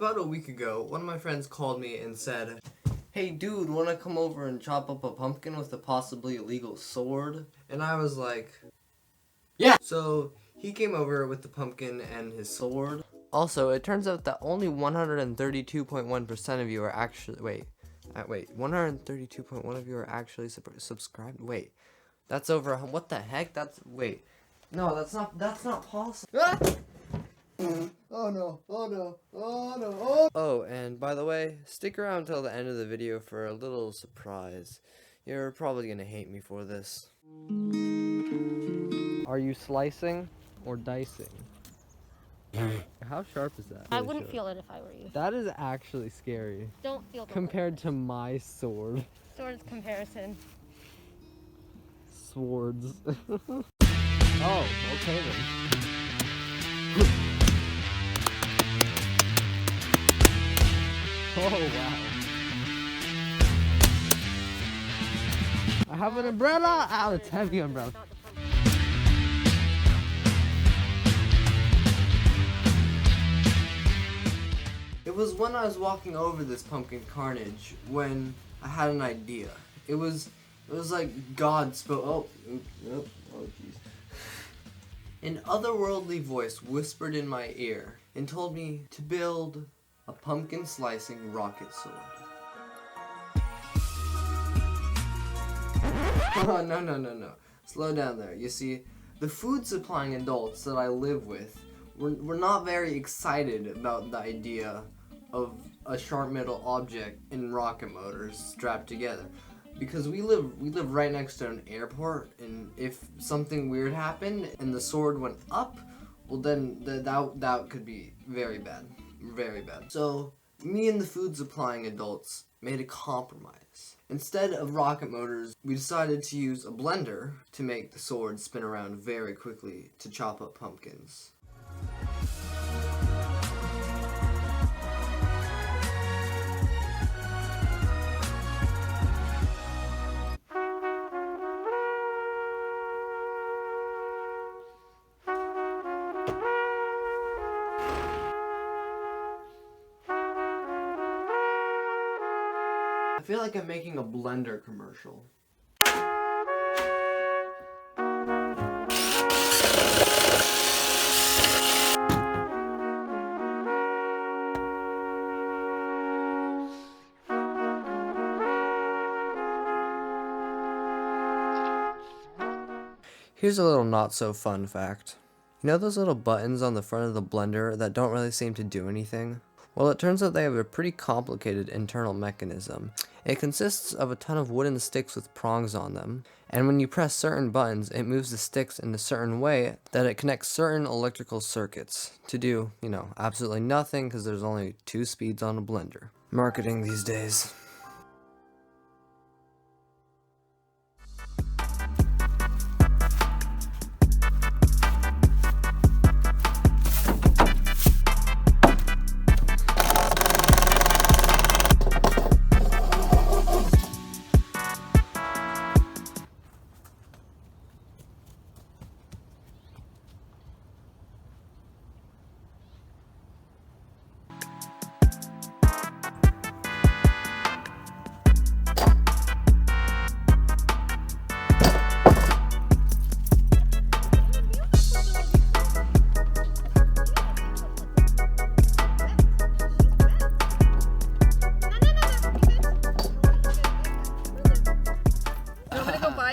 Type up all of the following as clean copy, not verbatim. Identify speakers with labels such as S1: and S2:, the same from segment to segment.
S1: About a week ago, one of my friends called me and said, "Hey dude, wanna come over and chop up a pumpkin with a possibly illegal sword?" And I was like, yeah! So he came over with the pumpkin and his sword. Also, it turns out that only 132.1% of you are actually, wait, 132.1 of you are actually subscribed? Wait, that's over, what the heck? Wait. No, that's not possible. Ah! Oh no, oh no, oh no, oh! Oh, and by the way, stick around until the end of the video for a little surprise. You're probably gonna hate me for this. Are you slicing or dicing? How sharp is that?
S2: I wouldn't feel it if I were you.
S1: That is actually scary.
S2: Don't feel the
S1: compared to my sword.
S2: Swords comparison.
S1: Swords. Oh, okay then. Oh wow. I have an umbrella! Ow, it's heavy umbrella. It was when I was walking over this pumpkin carnage when I had an idea. It was like God spoke. Oh jeez. An otherworldly voice whispered in my ear and told me to build a pumpkin slicing rocket sword. Oh, no. Slow down there. You see, the food supplying adults that I live with were not very excited about the idea of a sharp metal object and rocket motors strapped together. Because we live right next to an airport, and if something weird happened and the sword went up, well then that could be very bad. Very bad. So, me and the food supplying adults made a compromise. Instead of rocket motors, we decided to use a blender to make the sword spin around very quickly to chop up pumpkins. I feel like I'm making a blender commercial. Here's a little not so fun fact. You know those little buttons on the front of the blender that don't really seem to do anything? Well, it turns out they have a pretty complicated internal mechanism. It consists of a ton of wooden sticks with prongs on them, and when you press certain buttons, it moves the sticks in a certain way that it connects certain electrical circuits to do, absolutely nothing because there's only 2 speeds on a blender. Marketing these days.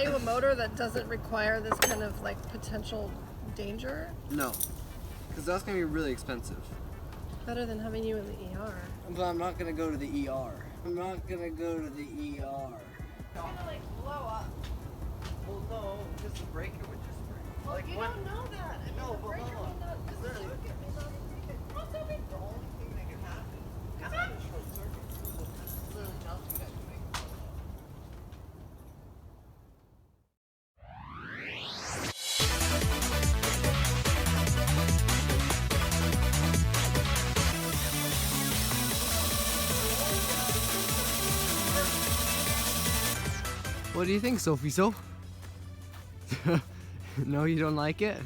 S3: A motor that doesn't require this kind of like potential danger?
S1: No, because that's going to be really expensive.
S3: Better than having you in the ER.
S1: But I'm not going to go to the ER. I'm not going to go to the ER.
S3: It's gonna like blow up.
S1: Well, no, because the breaker would just break.
S3: Well, like, you don't know that. I mean,
S1: No,
S3: the
S1: but
S3: breaker
S1: hold on.
S3: may not,
S1: Is
S3: the
S1: there-
S3: circuit may not break it. What's up,
S1: The only thing that can happen is that a short circuit. So there's literally nothing that can make it. What do you think, Sophie? So? No, you don't like it?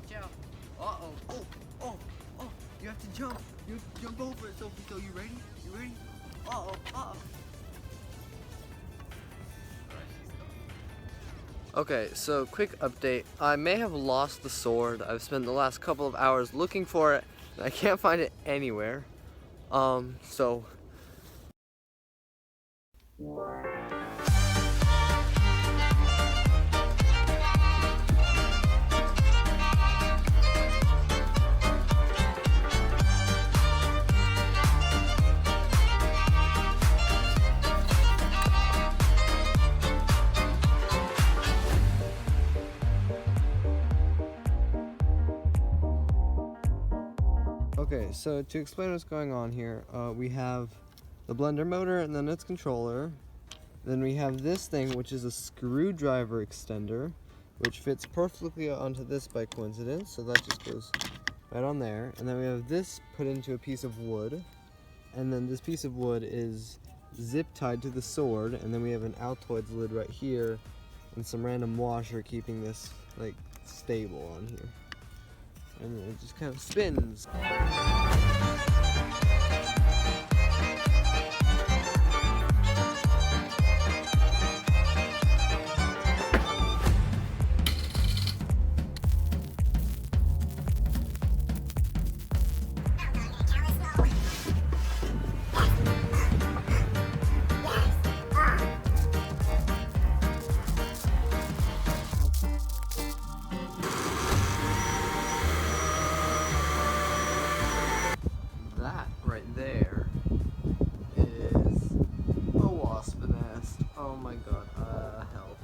S3: Watch out.
S4: Uh-oh. Oh. You have to jump. You have to jump over it, Sophie. So you ready? You ready? Uh-oh.
S1: Okay, so quick update. I may have lost the sword. I've spent the last couple of hours looking for it, and I can't find it anywhere. So... Okay, so to explain what's going on here, we have the blender motor and then its controller. Then we have this thing, which is a screwdriver extender, which fits perfectly onto this by coincidence, so that just goes right on there. And then we have this put into a piece of wood, and then this piece of wood is zip tied to the sword, and then we have an Altoids lid right here, and some random washer keeping this like stable on here. And then it just kind of spins. That right there is a wasp nest. Oh my god, help.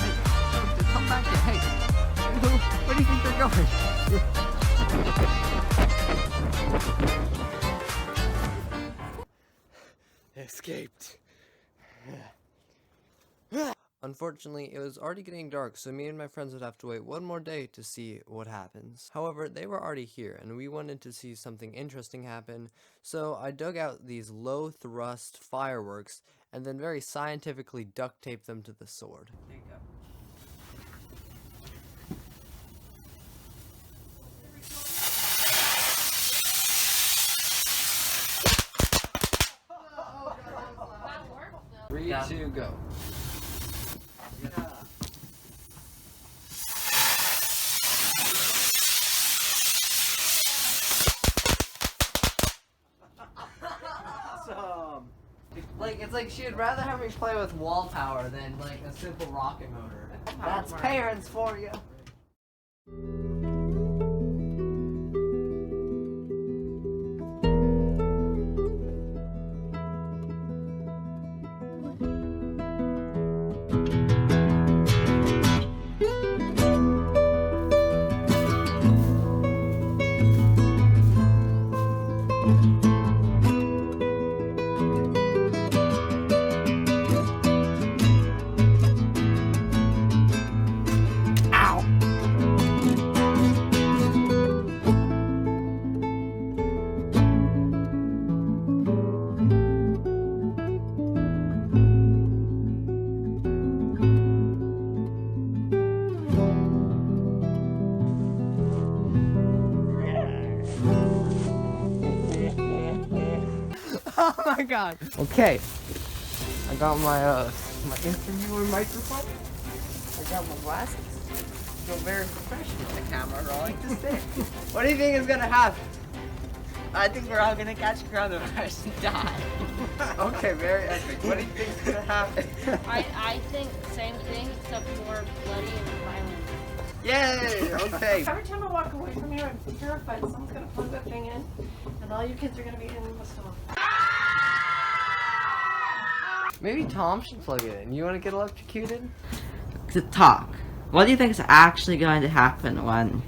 S1: Hey, come back here, hey! Where do you think they're going? Escaped. Unfortunately, it was already getting dark, so me and my friends would have to wait one more day to see what happens. However, they were already here, and we wanted to see something interesting happen, so I dug out these low-thrust fireworks, and then very scientifically duct taped them to the sword. There you go. Three, two, go.
S4: Awesome.
S1: Like, it's like she would rather have me play with wall power than like a simple rocket motor. That's parents for you. Oh my god. Okay. I got my my interviewer microphone. I got my glasses. I feel very professional.
S4: The camera rolling to stick.
S1: What do you think is gonna happen?
S4: I think we're all gonna catch coronavirus and die.
S1: Okay, very epic. What do you think is gonna happen?
S2: I think same thing except more bloody and violent.
S1: Yay! Okay.
S3: Every time I walk away from here, I'm terrified someone's gonna plug that thing in, and all you kids are gonna be in the stove.
S1: Maybe Tom should plug it in. You want to get electrocuted?
S4: To talk. What do you think is actually going to happen when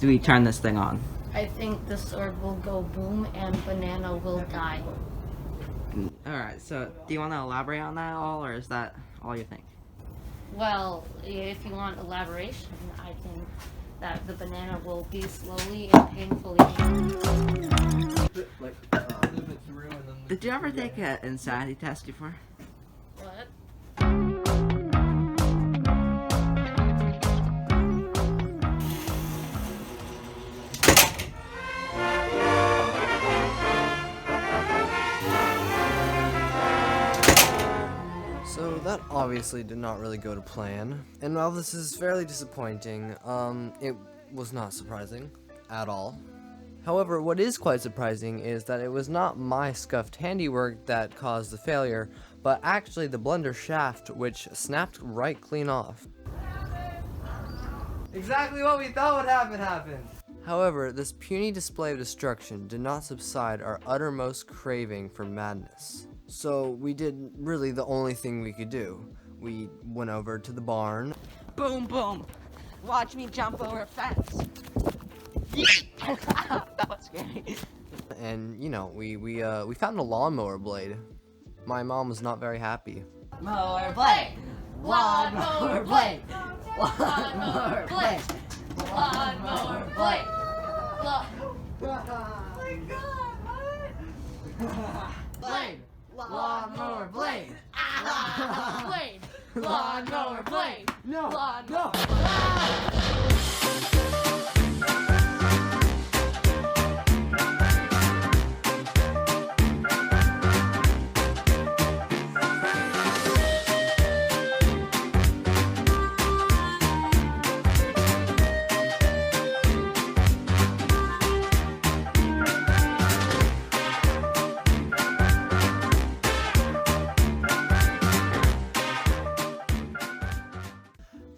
S4: we turn this thing on?
S2: I think the sword will go boom and Banana will die.
S4: Alright, so do you want to elaborate on that at all, or is that all you think?
S2: Well, if you want elaboration, I think that the banana will be slowly and painfully.
S1: Like, move it through and then...
S4: Did you ever take an insanity test before?
S2: What?
S1: obviously did not really go to plan. And while this is fairly disappointing, it was not surprising at all. However, what is quite surprising is that it was not my scuffed handiwork that caused the failure, but actually the blender shaft, which snapped right clean off. Exactly what we thought would happen happened! However, this puny display of destruction did not subside our uttermost craving for madness. So we did really the only thing we could do. We went over to the barn.
S5: Boom, boom. Watch me jump over a fence. That was scary.
S1: And, you know, we found a lawnmower blade. My mom was not very happy.
S5: Mower blade. Lawnmower blade. Lawnmower blade. Lawnmower blade. Blade. Lawnmower blade. Blade. Lawnmower blade.
S1: No,
S5: Lawnmower.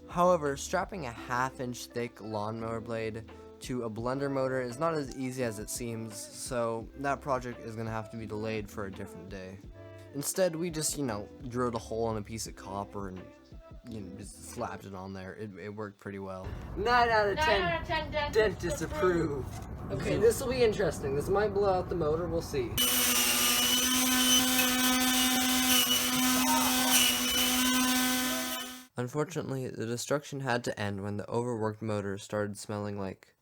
S1: However, strapping a half-inch thick lawnmower blade to a blender motor is not as easy as it seems, so that project is gonna have to be delayed for a different day. Instead, we just, drilled a hole in a piece of copper and, just slapped it on there. It worked pretty well. 9 out of 10.
S2: 9 out of 10
S1: Dentist approved. Okay, this will be interesting. This might blow out the motor. We'll see. Unfortunately, the destruction had to end when the overworked motor started smelling like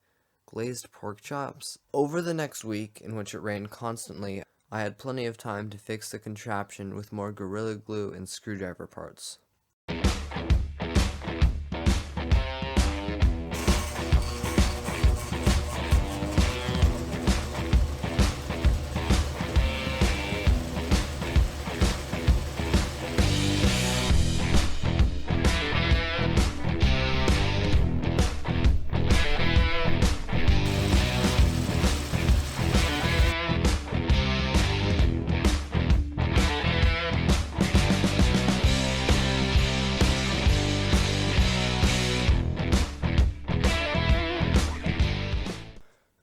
S1: glazed pork chops. Over the next week, in which it rained constantly, I had plenty of time to fix the contraption with more Gorilla Glue and screwdriver parts.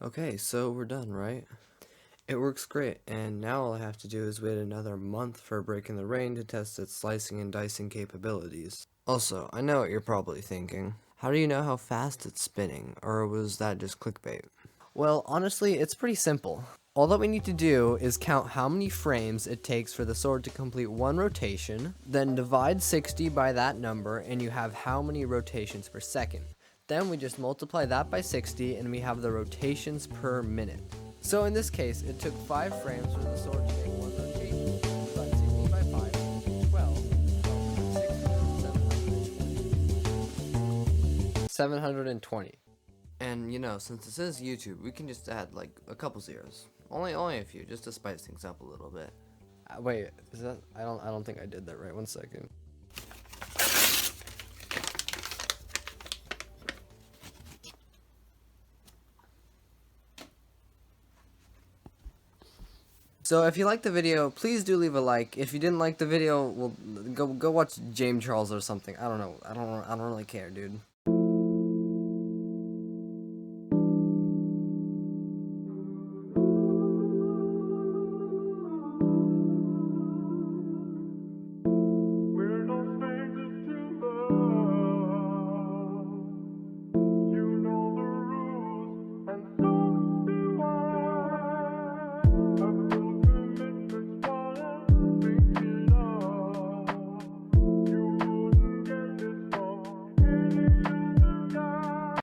S1: Okay, so we're done, right? It works great, and now all I have to do is wait another month for Break in the Rain to test its slicing and dicing capabilities. Also, I know what you're probably thinking. How do you know how fast it's spinning, or was that just clickbait? Well, honestly, it's pretty simple. All that we need to do is count how many frames it takes for the sword to complete one rotation, then divide 60 by that number, and you have how many rotations per second. Then we just multiply that by 60 and we have the rotations per minute. So in this case, it took 5 frames for the sword to make one rotation. Divide 60 by 5, 12, 720. And since this is YouTube, we can just add like a couple zeros. Only a few, just to spice things up a little bit. Wait, is that? I don't think I did that right. 1 second. So if you liked the video, please do leave a like. If you didn't like the video, well, go watch James Charles or something. I don't know. I don't really care, dude.